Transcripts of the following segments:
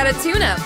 got a tune-up.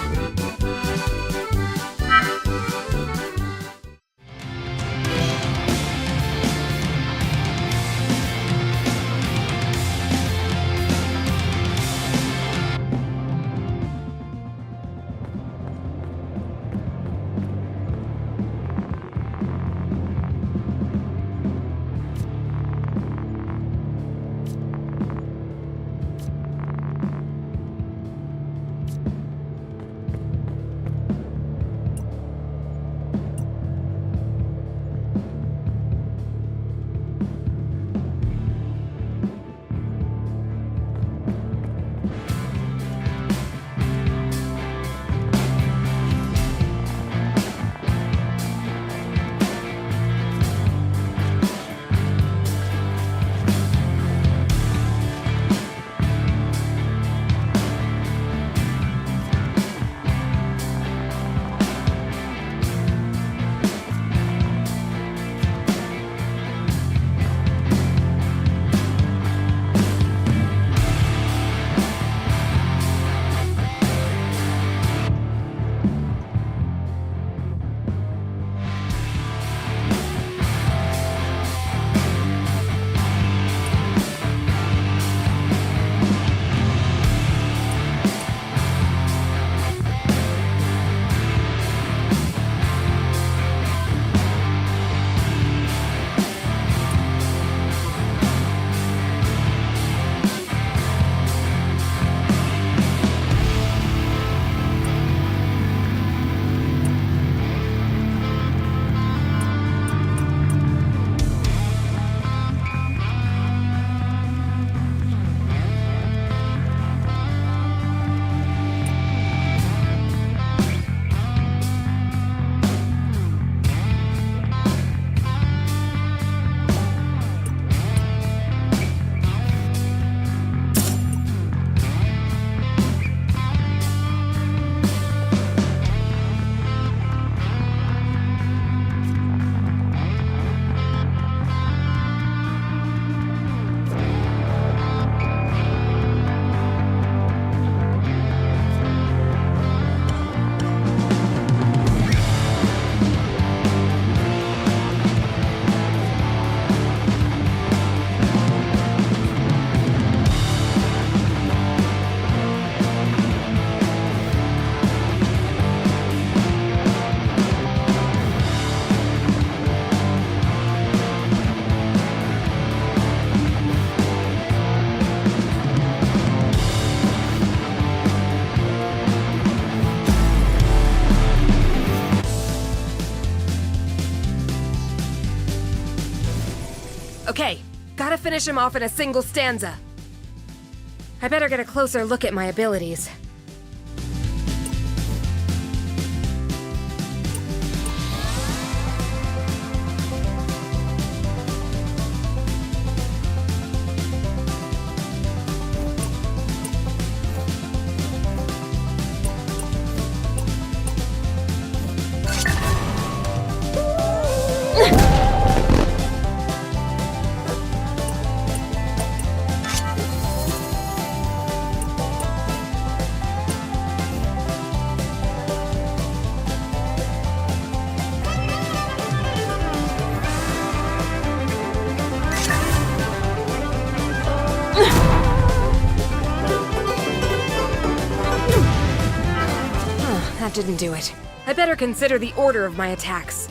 Okay, gotta finish him off in a single stanza. I better get a closer look at my abilities. That didn't do it. I better consider the order of my attacks.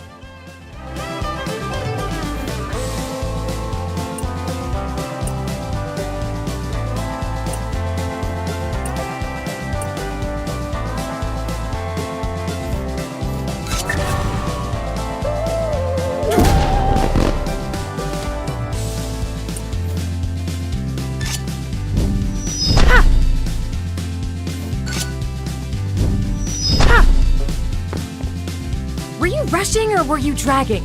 Were you rushing or were you dragging?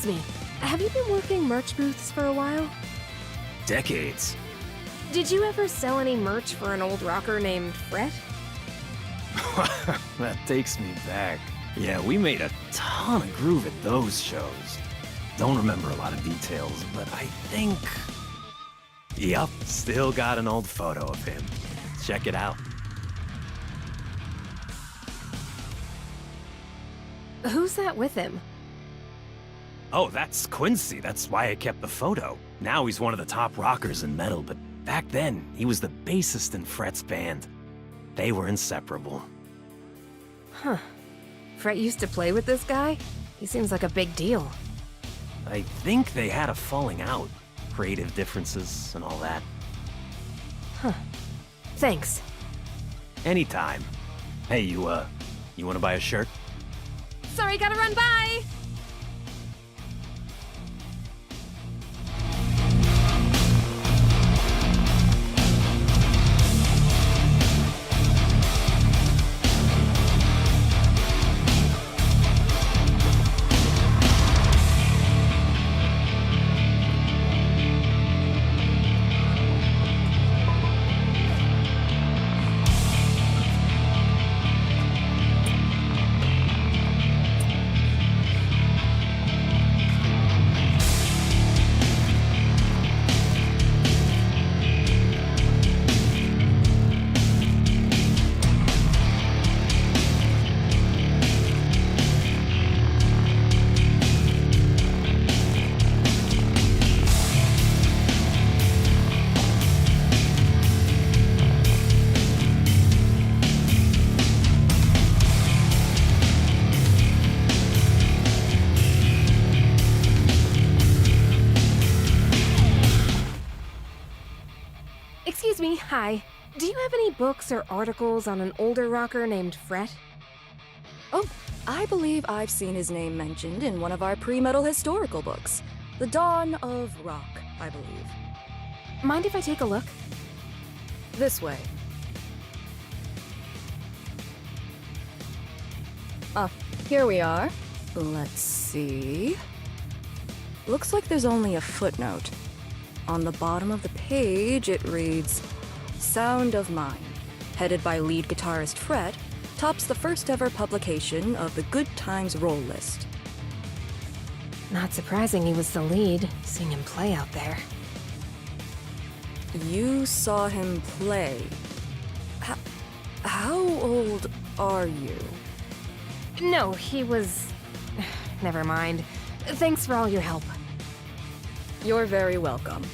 Excuse me, have you been working merch booths for a while? Decades. Did you ever sell any merch for an old rocker named Fret? That takes me back. Yeah, we made a ton of groove at those shows. Don't remember a lot of details, but I think... Yup, still got an old photo of him. Check it out. Who's that with him? Oh, that's Quincy. That's why I kept the photo. Now he's one of the top rockers in metal, but back then, he was the bassist in Fret's band. They were inseparable. Huh. Fret used to play with this guy? He seems like a big deal. I think they had a falling out. Creative differences and all that. Huh. Thanks. Anytime. Hey, you wanna buy a shirt? Sorry, gotta run by! Excuse me, hi. Do you have any books or articles on an older rocker named Fret? Oh, I believe I've seen his name mentioned in one of our pre-metal historical books. The Dawn of Rock, I believe. Mind if I take a look? This way. Here we are. Let's see. Looks like there's only a footnote. On the bottom of the page, it reads, Sound of Mine, headed by lead guitarist Fret, tops the first ever publication of the Good Times Roll List. Not surprising he was the lead, seeing him play out there. You saw him play. How old are you? No, he was... Never mind. Thanks for all your help. You're very welcome.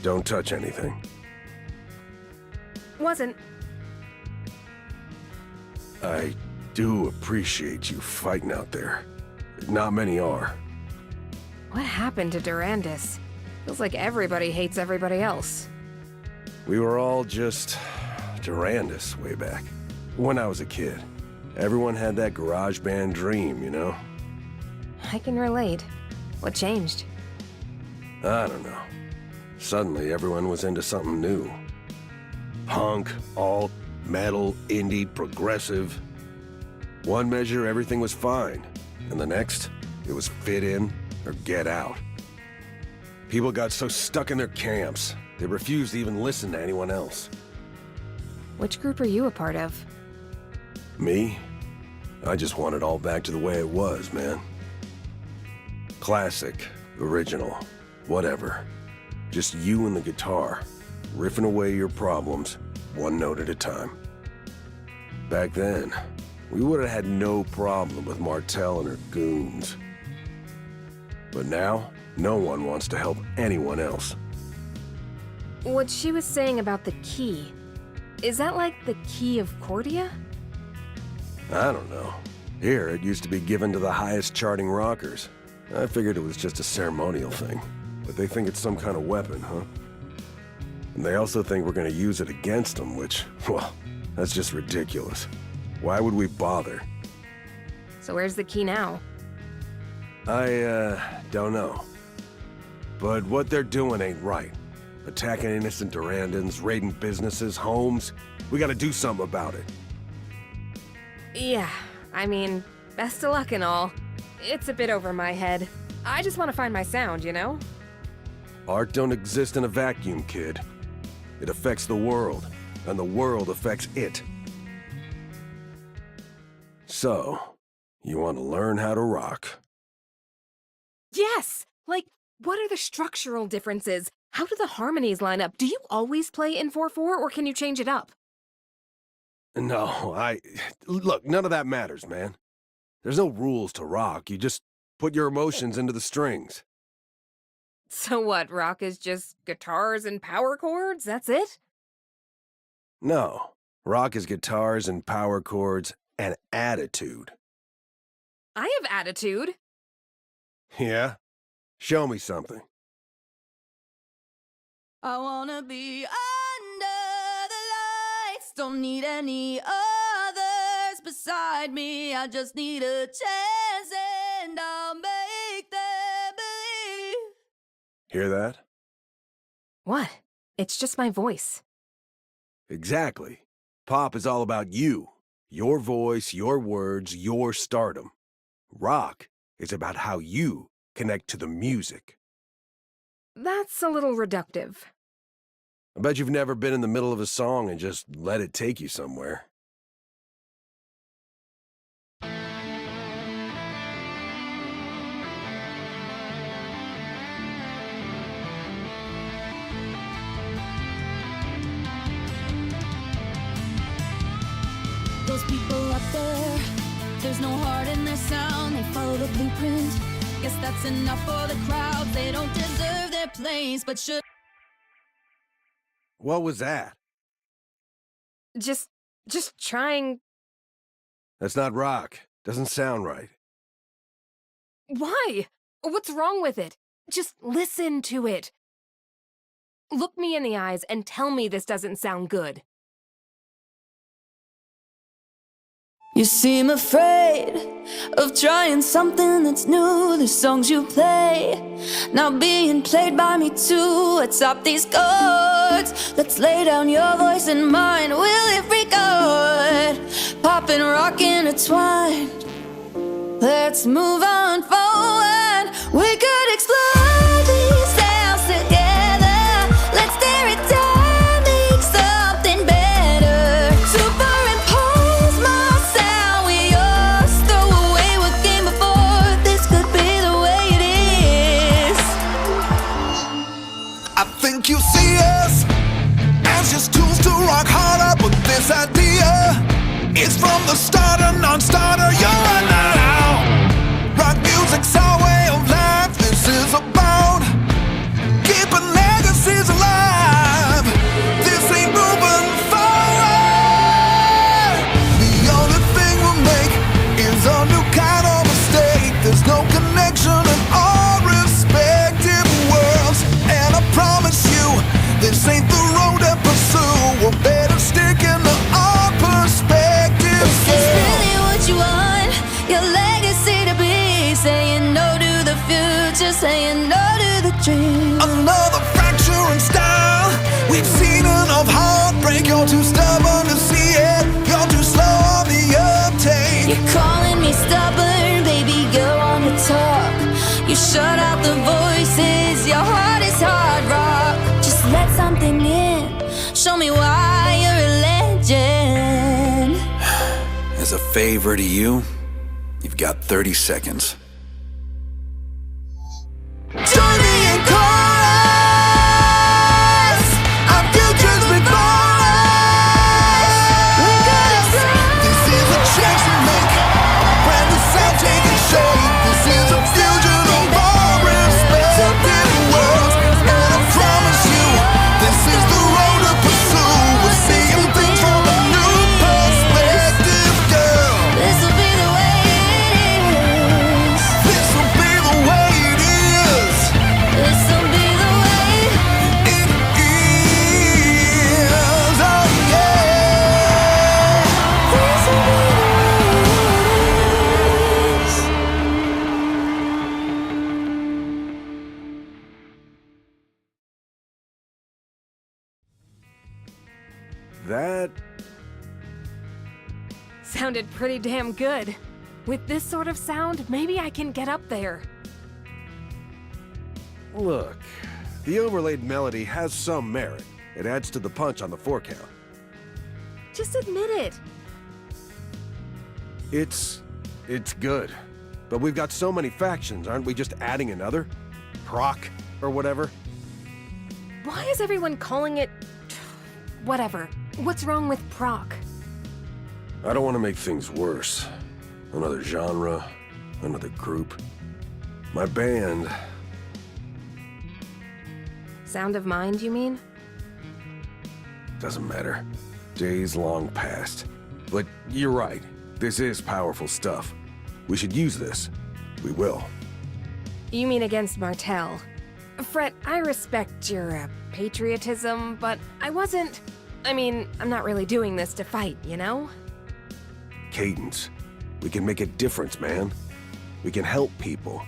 Don't touch anything. Wasn't. I do appreciate you fighting out there. Not many are. What happened to Durandus? Feels like everybody hates everybody else. We were all just Durandus way back. When I was a kid. Everyone had that garage band dream, you know? I can relate. What changed? I don't know. Suddenly everyone was into something new. Punk, alt, metal, indie, progressive. One measure, everything was fine. And the next, it was fit in or get out. People got so stuck in their camps, they refused to even listen to anyone else. Which group are you a part of? Me? I just want it all back to the way it was, man. Classic, original, whatever. Just you and the guitar, riffing away your problems, one note at a time. Back then, we would have had no problem with Martel and her goons. But now, no one wants to help anyone else. What she was saying about the key. Is that like the key of Cordia? I don't know. Here, it used to be given to the highest charting rockers. I figured it was just a ceremonial thing. But they think it's some kind of weapon, huh? And they also think we're gonna use it against them, which, well, that's just ridiculous. Why would we bother? So where's the key now? I, don't know. But what they're doing ain't right. Attacking innocent Durandans, raiding businesses, homes. We gotta do something about it. Yeah, I mean, best of luck and all. It's a bit over my head. I just want to find my sound, you know? Art don't exist in a vacuum, kid. It affects the world, and the world affects it. So, you want to learn how to rock? Yes! Like, what are the structural differences? How do the harmonies line up? Do you always play in 4/4, or can you change it up? No, Look, none of that matters, man. There's no rules to rock. You just put your emotions into the strings. So what, rock is just guitars and power chords? That's it? No. Rock is guitars and power chords and attitude. I have attitude. Yeah? Show me something. I wanna be under the lights. Don't need any others beside me. I just need a chance and I'll make them believe. Hear that? What? It's just my voice. Exactly. Pop is all about you. Your voice, your words, your stardom. Rock is about how you connect to the music. That's a little reductive. I bet you've never been in the middle of a song and just let it take you somewhere. Those people up there, there's no heart in their sound. They follow the blueprint. Guess that's enough for the crowd. They don't deserve their place, but should. What was that? Just trying. That's not rock. Doesn't sound right. Why? What's wrong with it? Just listen to it. Look me in the eyes and tell me this doesn't sound good. You seem afraid of trying something that's new. The songs you play now being played by me too. Atop these chords, let's lay down your voice and mine. Will it record? Pop and rock intertwined. Let's move on forward. We could explore these sounds together. Let's tear it down, make something better. Superimpose my sound with yours. Throw away what came before. This could be the way it is. I think you see us as just tools to rock harder, but this idea is from the starter, non-starter. You're a night out. Rock music's our way of life. This is about keeping legacies alive. show me why you're a legend. As a favor to you, you've got 30 seconds. Join me in chorus. Our future's before us. We gotta fly. This is a change we make. Brand new sound taking shape. This is a fusion of our respective worlds. And I promise you, this is the road to pursue. We're seeing things from a new perspective, girl. This'll be the way it is. This'll be the way it is. This'll be the way. It is. Oh yeah. This'll be the That Sounded pretty damn good. With this sort of sound, maybe I can get up there. Look, the overlaid melody has some merit. It adds to the punch on the 4-count. Just admit it. It's good. But we've got so many factions, aren't we just adding another? Proc, or whatever? Why is everyone calling it... whatever? What's wrong with proc? I don't want to make things worse. Another genre, another group. My band... Sound of Mind, you mean? doesn't matter. Days long past. But you're right. This is powerful stuff. We should use this. We will. You mean against Martel? Fret, I respect your patriotism, but I wasn't... I mean, I'm not really doing this to fight, you know? Cadence. We can make a difference, man. We can help people.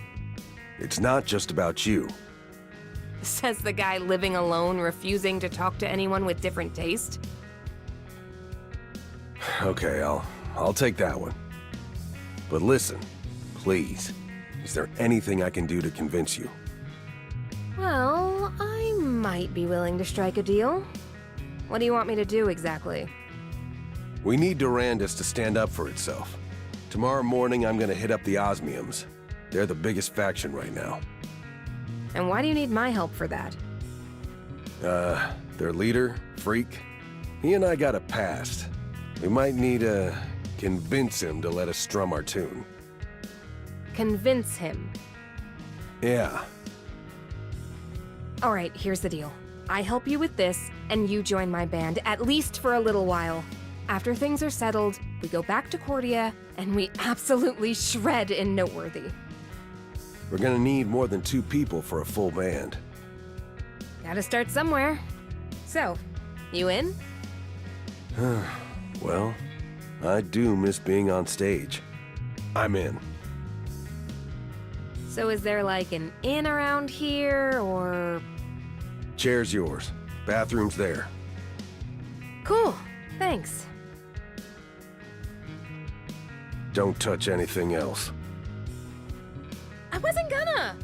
It's not just about you. Says the guy living alone, refusing to talk to anyone with different taste. Okay, I'll take that one. But listen, please. Is there anything I can do to convince you? Well, I might be willing to strike a deal. What do you want me to do exactly? We need Durandus to stand up for itself. Tomorrow morning, I'm gonna hit up the Osmiums. They're the biggest faction right now. And why do you need my help for that? Their leader, Freak, he and I got a past. We might need to convince him to let us strum our tune. Convince him. Yeah. All right, here's the deal. I help you with this, and you join my band, at least for a little while. After things are settled, we go back to Cordia, and we absolutely shred in Noteworthy. We're gonna need more than 2 people for a full band. Gotta start somewhere. So, you in? Well, I do miss being on stage. I'm in. So is there like an inn around here, or... Chair's yours. Bathroom's there. Cool, thanks. Don't touch anything else. I wasn't gonna!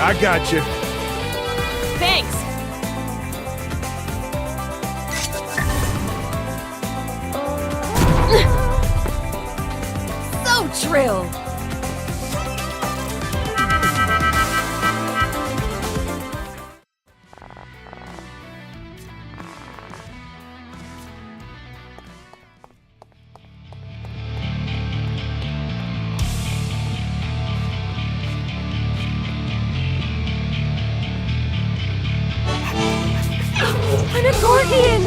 I got you. Thanks! So trill! An accordion!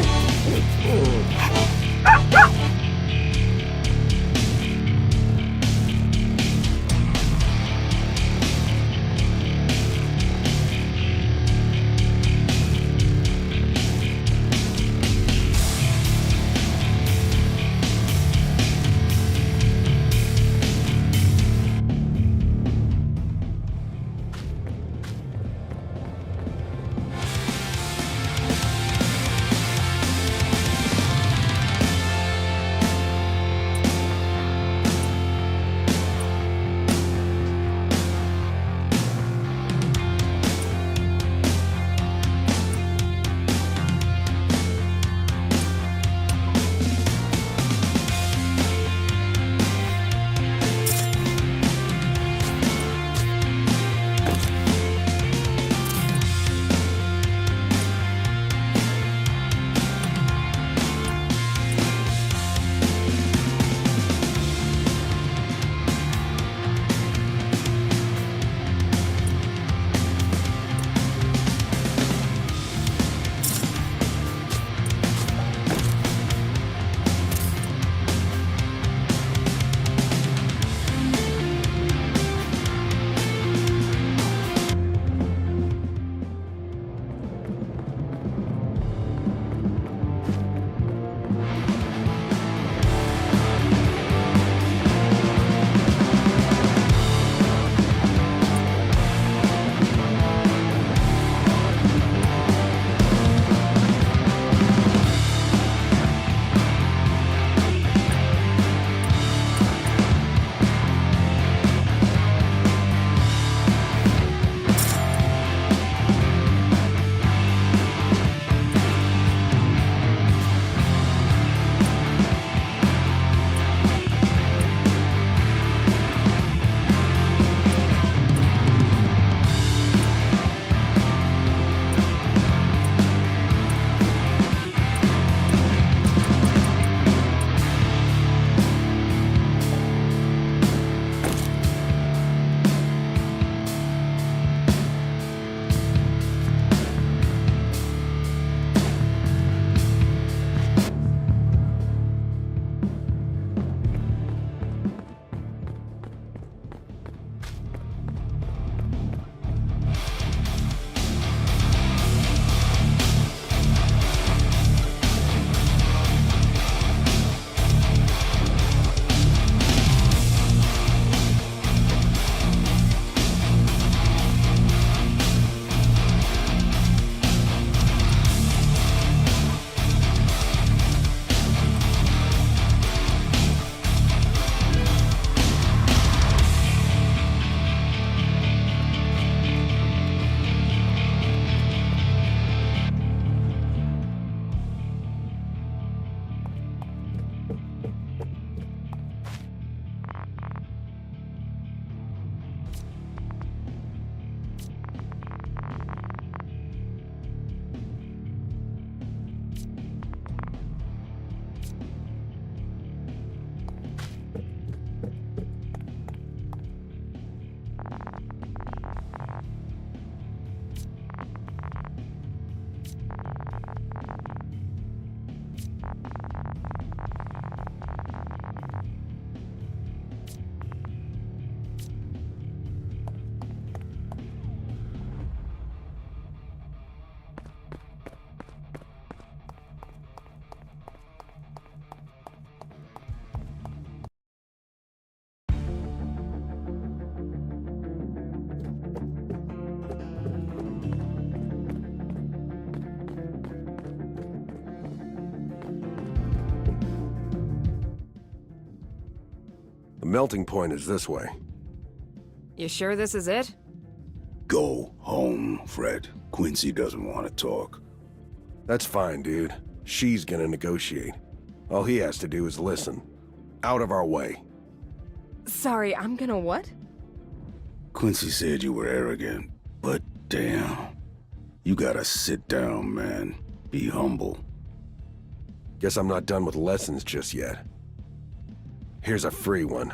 The melting point is this way. You sure this is it? Go. home, Fred. Quincy doesn't want to talk. That's fine, dude. She's gonna negotiate. All he has to do is listen. Out of our way. Sorry, I'm gonna what? Quincy said you were arrogant, but damn. You gotta sit down, man. Be humble. Guess I'm not done with lessons just yet. Here's a free one.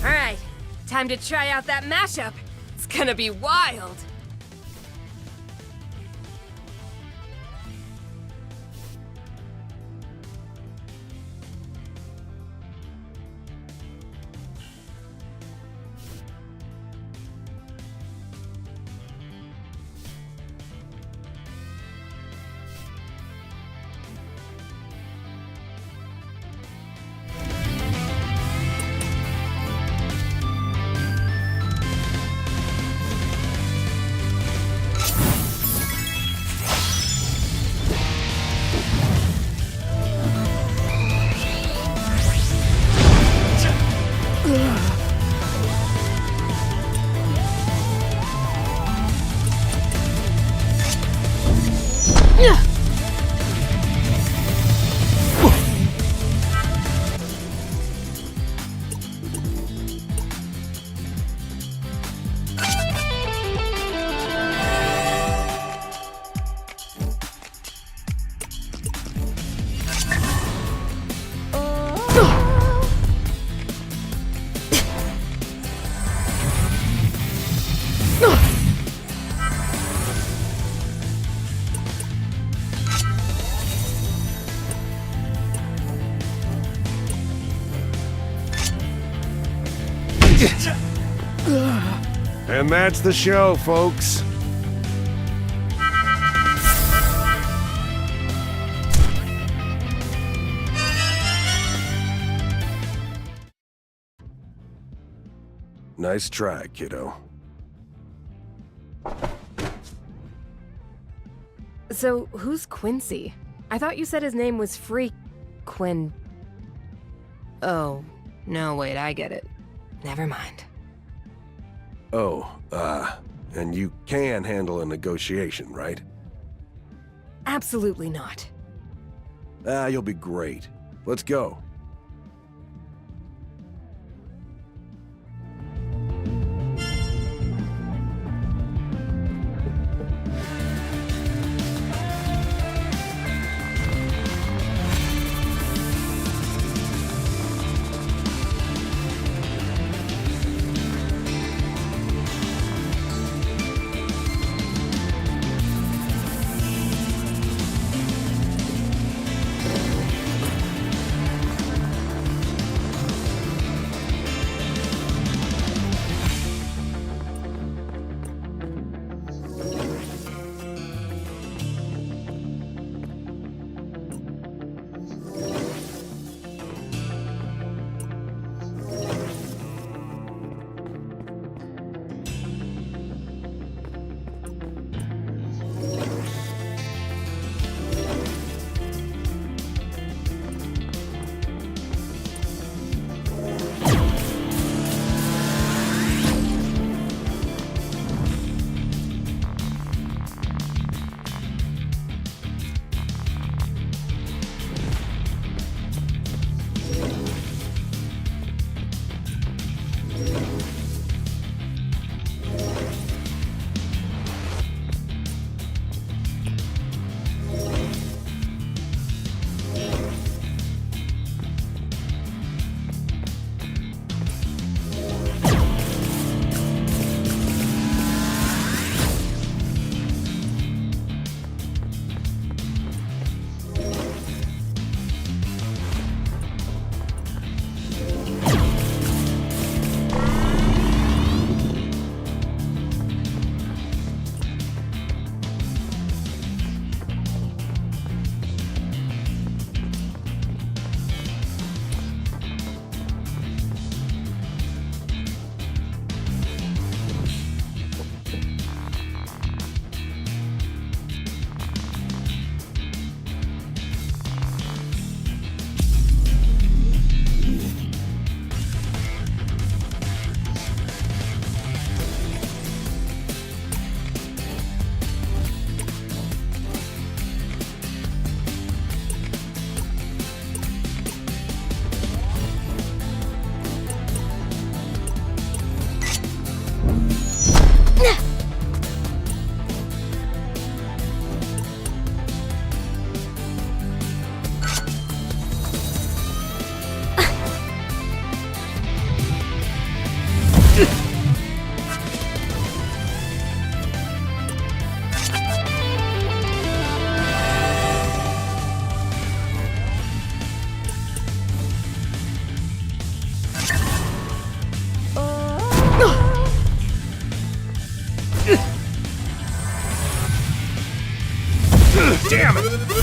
Alright, time to try out that mashup. It's gonna be wild. And that's the show, folks. Nice try, kiddo. So, who's Quincy? I thought you said his name was Quinn. Oh, no, wait, I get it. Never mind. Oh, and you can handle a negotiation, right? Absolutely not. You'll be great. Let's go.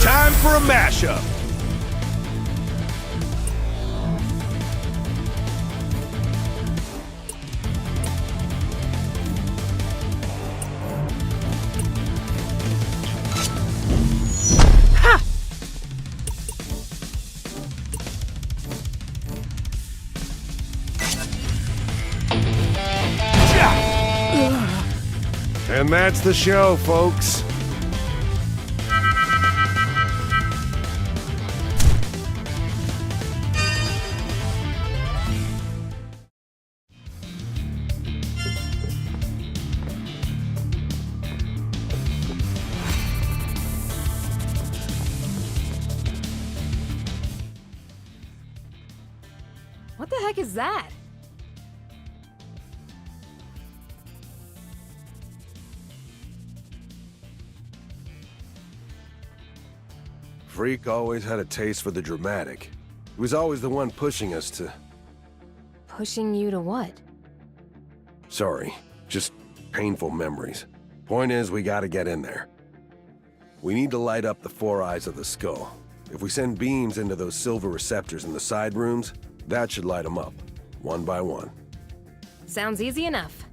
time for a mashup. And that's the show, folks. What the heck is that? Freak always had a taste for the dramatic. He was always the one pushing us to... Pushing you to what? Sorry, just painful memories. Point is, we gotta get in there. We need to light up the 4 eyes of the skull. If we send beams into those silver receptors in the side rooms, that should light them up, one by one. Sounds easy enough.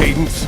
Cadence.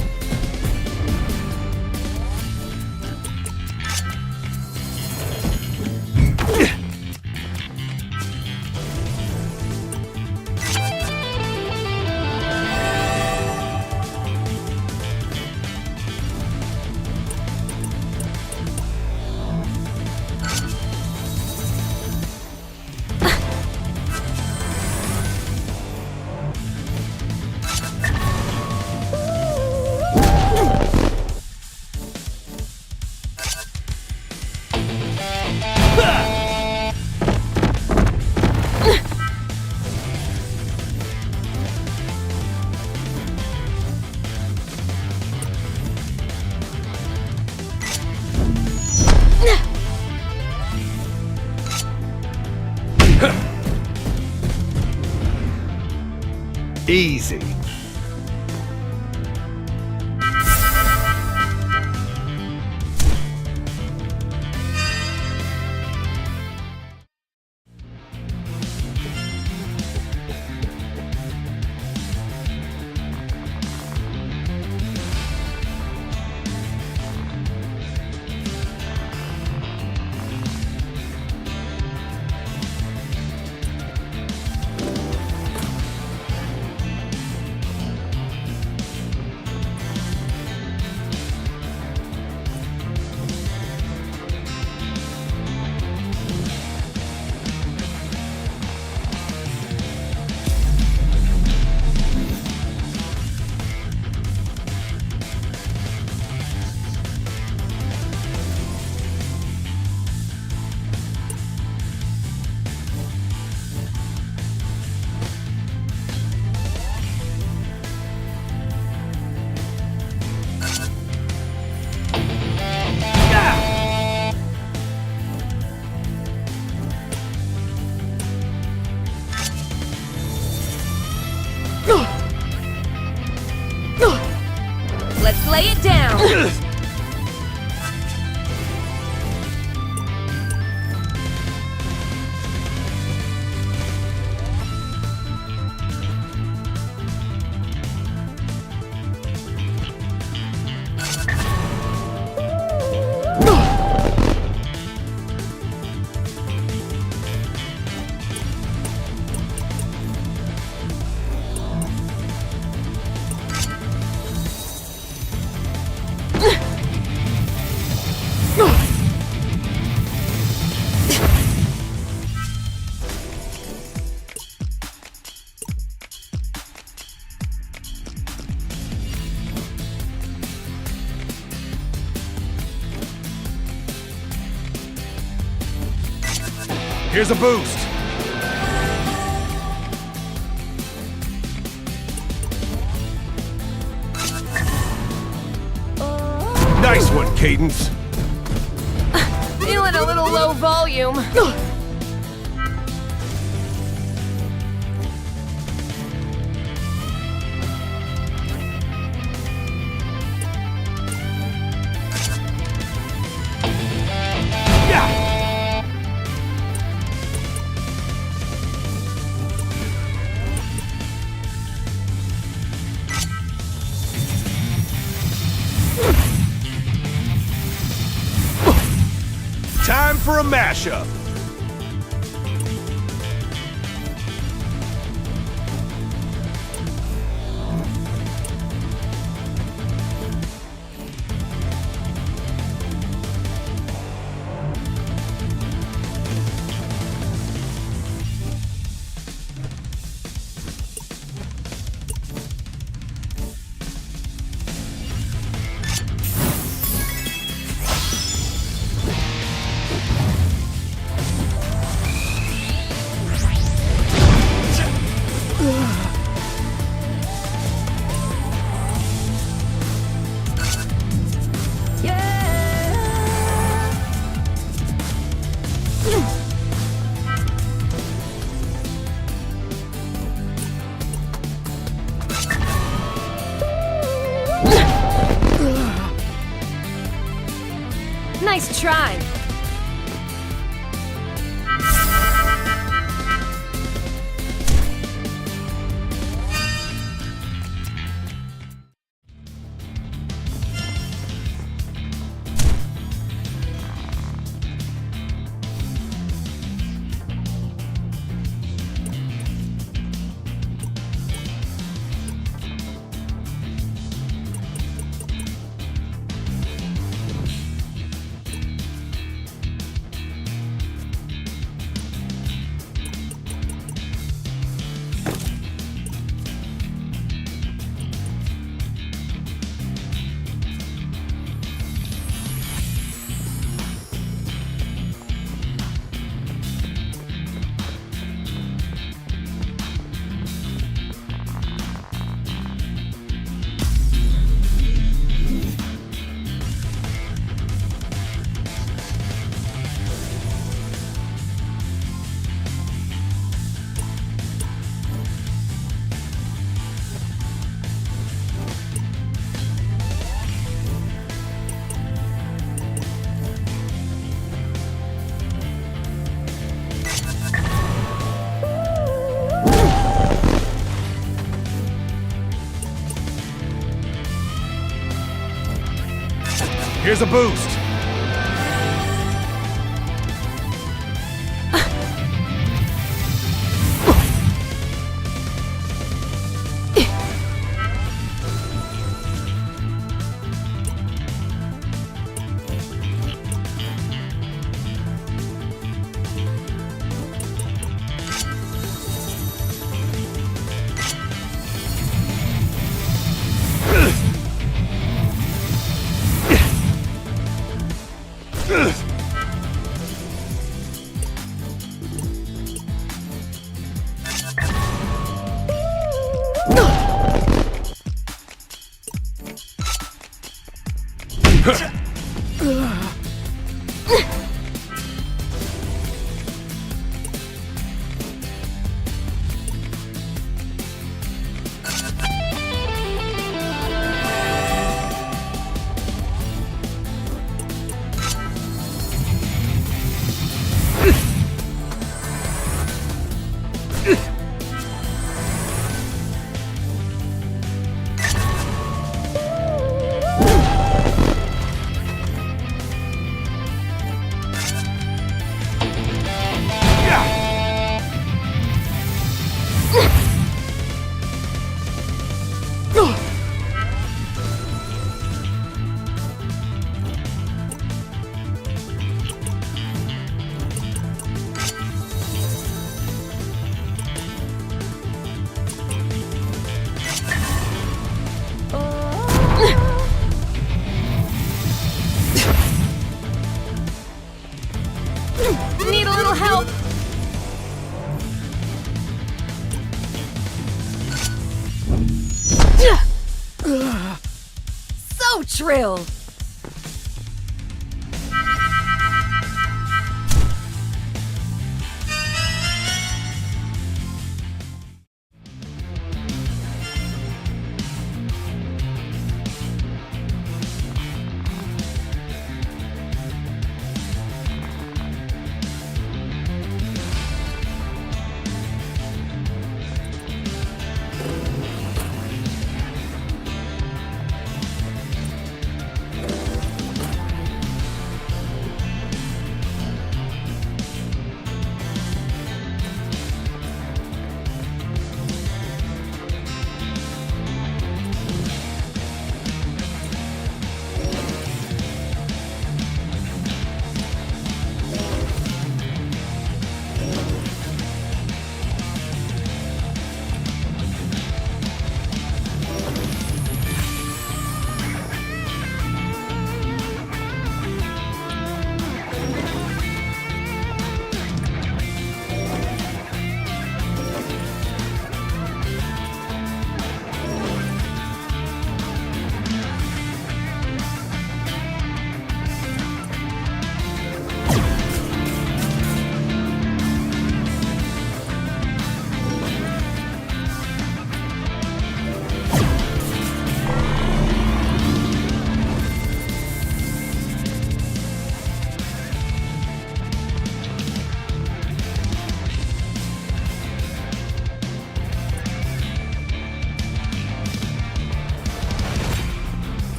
Easy. Let's lay it down. Here's a boost. Nice one, Cadence. Feeling a little low volume. Time for a mashup. Nice try. Here's a boost. Need a little help. So Trill.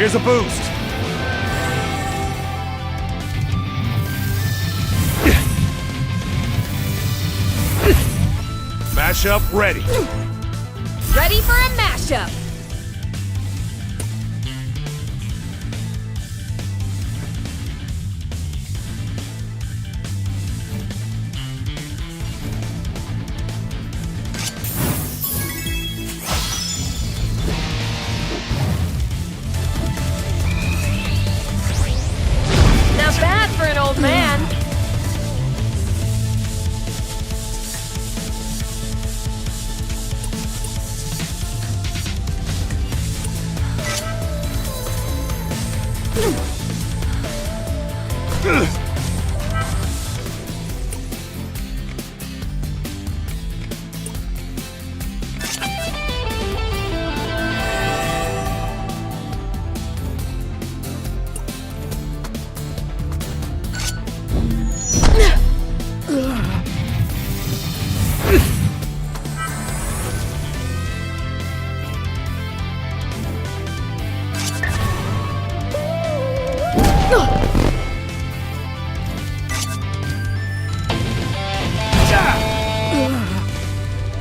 Here's a boost. Mashup ready. Ready for a mashup! Not bad for an old man.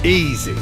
Easy.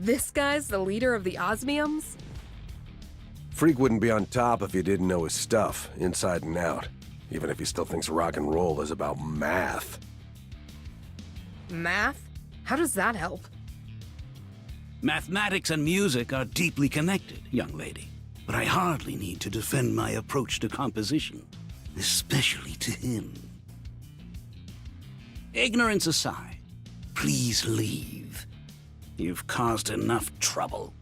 This guy's the leader of the Osmiums? Freak wouldn't be on top if he didn't know his stuff, inside and out. Even if he still thinks rock and roll is about math. Math? How does that help? Mathematics and music are deeply connected, young lady. But I hardly need to defend my approach to composition, especially to him. Ignorance aside, please leave. You've caused enough trouble.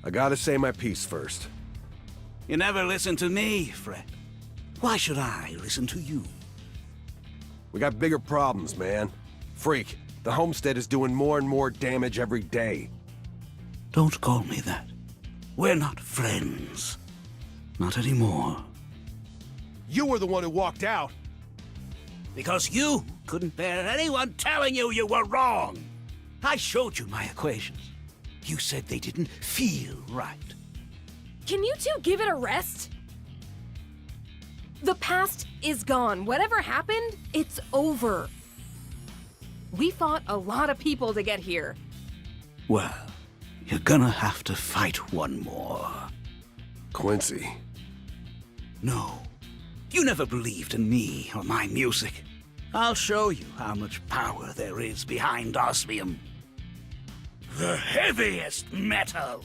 I gotta say my piece first. You never listen to me, Fred. Why should I listen to you? We got bigger problems, man. Freak, the homestead is doing more and more damage every day. Don't call me that. We're not friends. Not anymore. You were the one who walked out. Because you couldn't bear anyone telling you you were wrong. I showed you my equations. You said they didn't feel right. Can you two give it a rest? The past is gone. Whatever happened, it's over. We fought a lot of people to get here. Well, you're gonna have to fight one more. Quincy. No. You never believed in me or my music. I'll show you how much power there is behind osmium. The heaviest metal!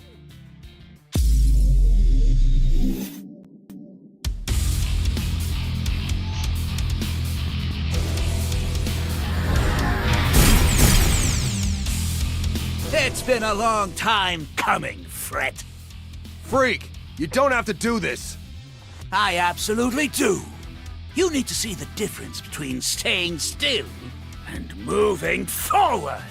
It's been a long time coming, Fred. Freak, you don't have to do this. I absolutely do. You need to see the difference between staying still and moving forward.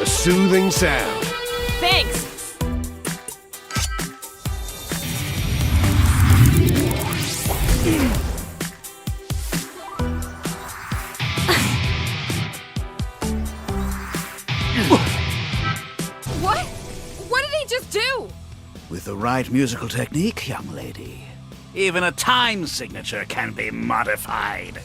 A soothing sound. Thanks! What? What did he just do? With the right musical technique, young lady, even a time signature can be modified.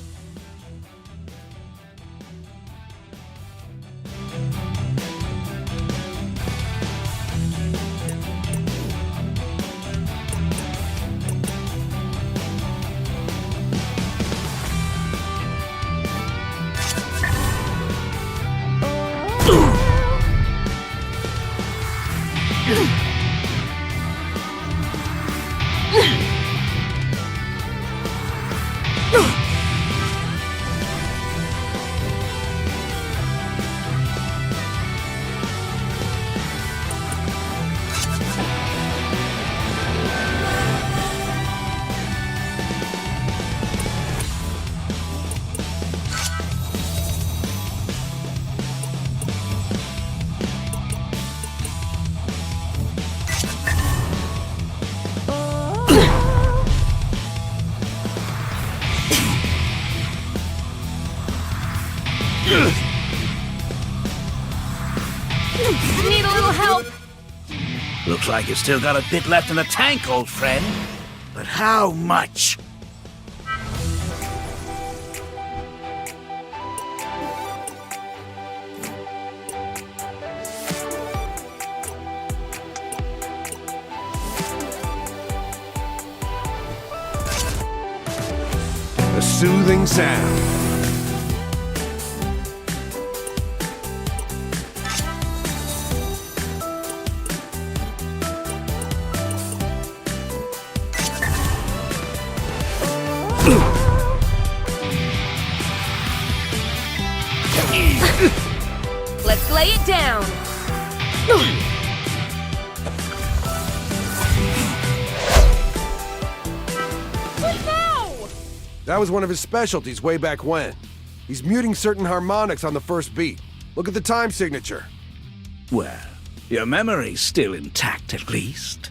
Need a little help! Looks like you've still got a bit left in the tank, old friend. But how much? A soothing sound. Let's lay it down. What now? That was one of his specialties way back when. He's muting certain harmonics on the first beat. Look at the time signature. Well, your memory's still intact at least.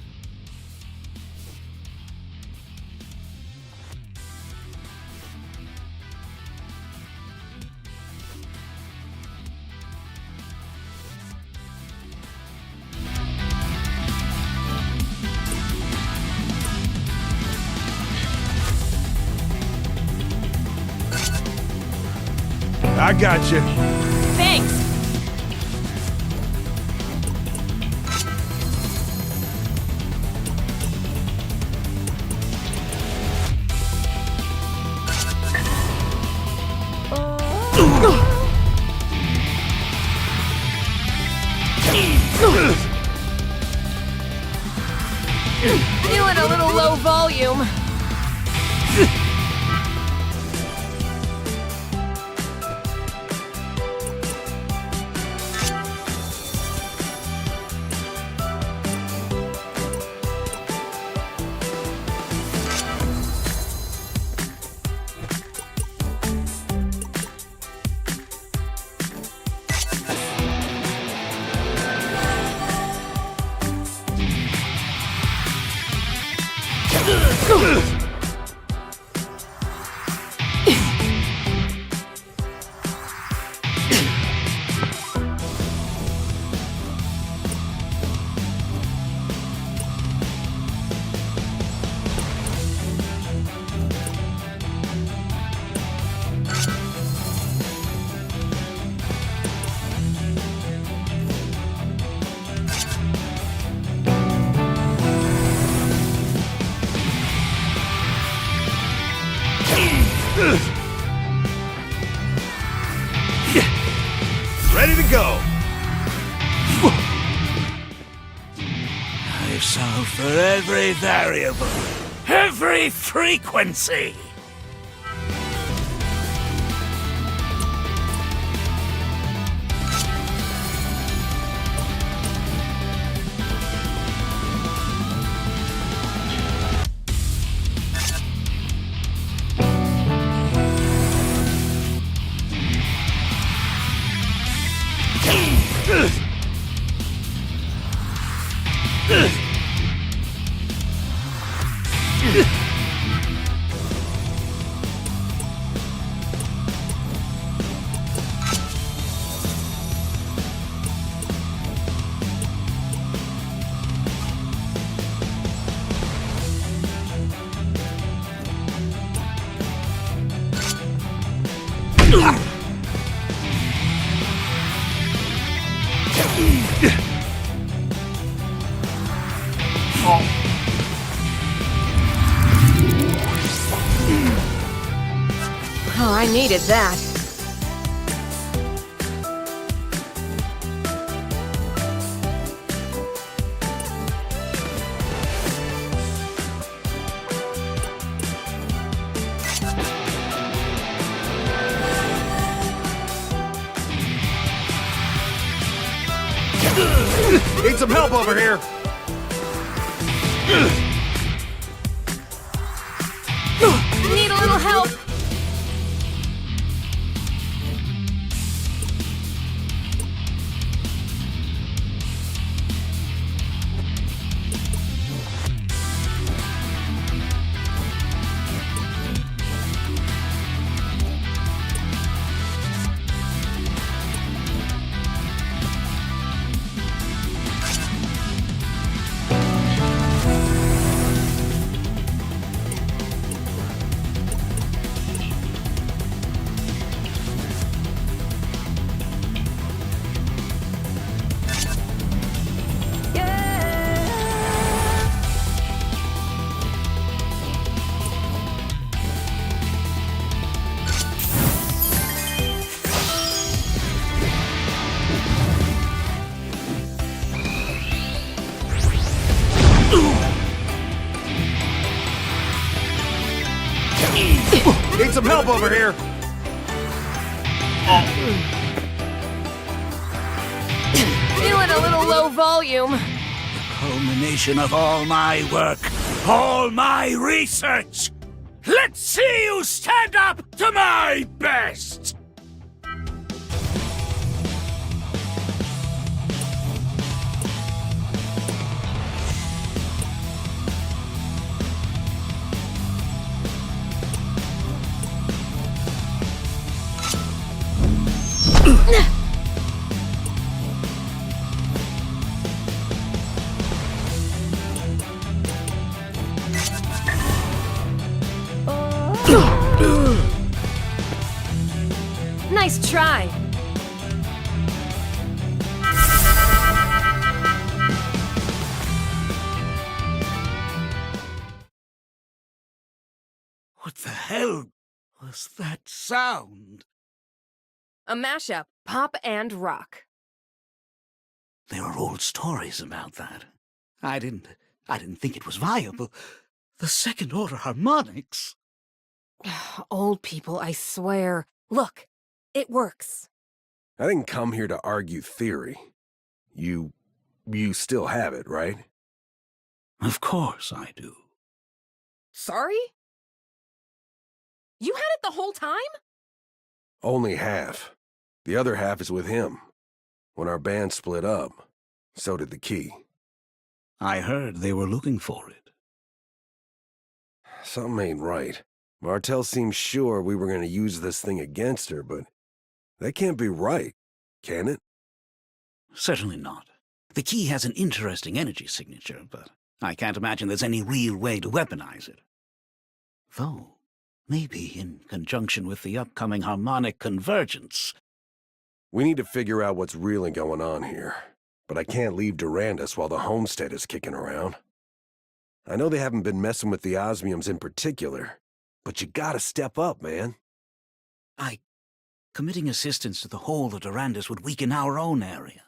I got you. Thanks. Feeling a little low volume. Ready to go. I've solved for every variable, every frequency. Oh, I needed that. Need some help over here. Need a little help. need some help over here. Feeling a little low volume. Culmination of all my work, all my research. Let's see you stand up to my best! Nice try. What the hell was that sound? A mashup, pop and rock. There are old stories about that. I didn't think it was viable. The second order harmonics. Old people, I swear. Look, it works. I didn't come here to argue theory. You still have it, right? Of course I do. Sorry? You had it the whole time? Only half. The other half is with him. When our band split up, so did the key. I heard they were looking for it. Something ain't right. Martel seemed sure we were going to use this thing against her, but that can't be right, can it? Certainly not. The key has an interesting energy signature, but I can't imagine there's any real way to weaponize it. Though, maybe in conjunction with the upcoming harmonic convergence. We need to figure out what's really going on here. But I can't leave Durandus while the homestead is kicking around. I know they haven't been messing with the osmiums in particular, but you gotta step up, man. Committing assistance to the whole of Durandus would weaken our own area,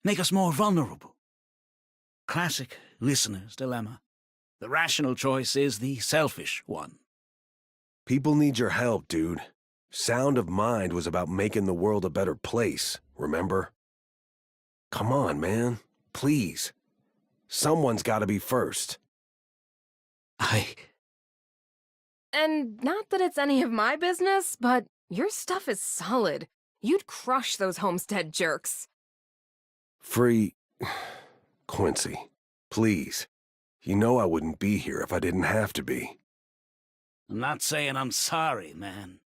make us more vulnerable. Classic listener's dilemma. The rational choice is the selfish one. People need your help, dude. Sound of Mind was about making the world a better place, remember? Come on, man. Please. Someone's gotta be first. And not that it's any of my business, but your stuff is solid. You'd crush those homestead jerks. Free... Quincy, please. You know I wouldn't be here if I didn't have to be. I'm not saying I'm sorry, man.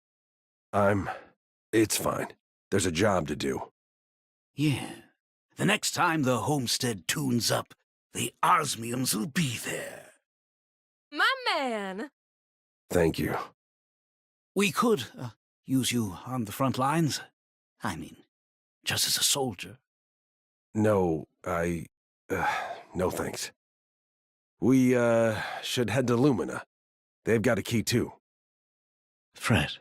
It's fine. There's a job to do. Yeah. The next time the homestead tunes up, the osmiums will be there. My man! Thank you. We could use you on the front lines. I mean, just as a soldier. No, no thanks. We, should head to Lumina. They've got a key too. Fred.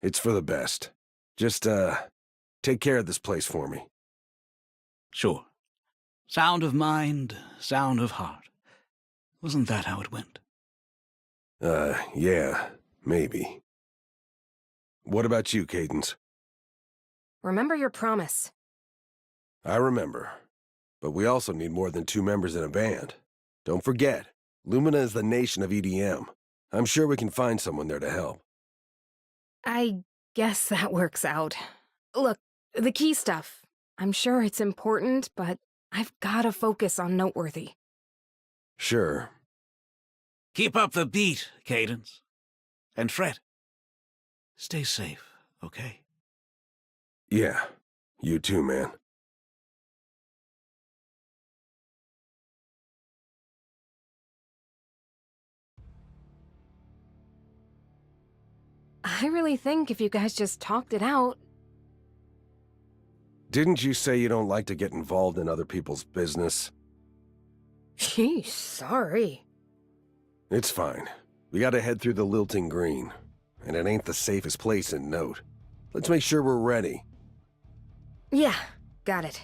It's for the best. Just, take care of this place for me. Sure. Sound of mind, sound of heart. Wasn't that how it went? Yeah, maybe. What about you, Cadence? Remember your promise. I remember. But we also need more than 2 members in a band. Don't forget, Lumina is the nation of EDM. I'm sure we can find someone there to help. I guess that works out. Look, the key stuff. I'm sure it's important, but I've gotta focus on Noteworthy. Sure. Keep up the beat, Cadence. And Fred, stay safe, okay? Yeah, you too, man. I really think if you guys just talked it out... Didn't you say you don't like to get involved in other people's business? Sheesh, sorry. It's fine. We gotta head through the Lilting Green, and it ain't the safest place in Note. Let's make sure we're ready. Yeah, got it.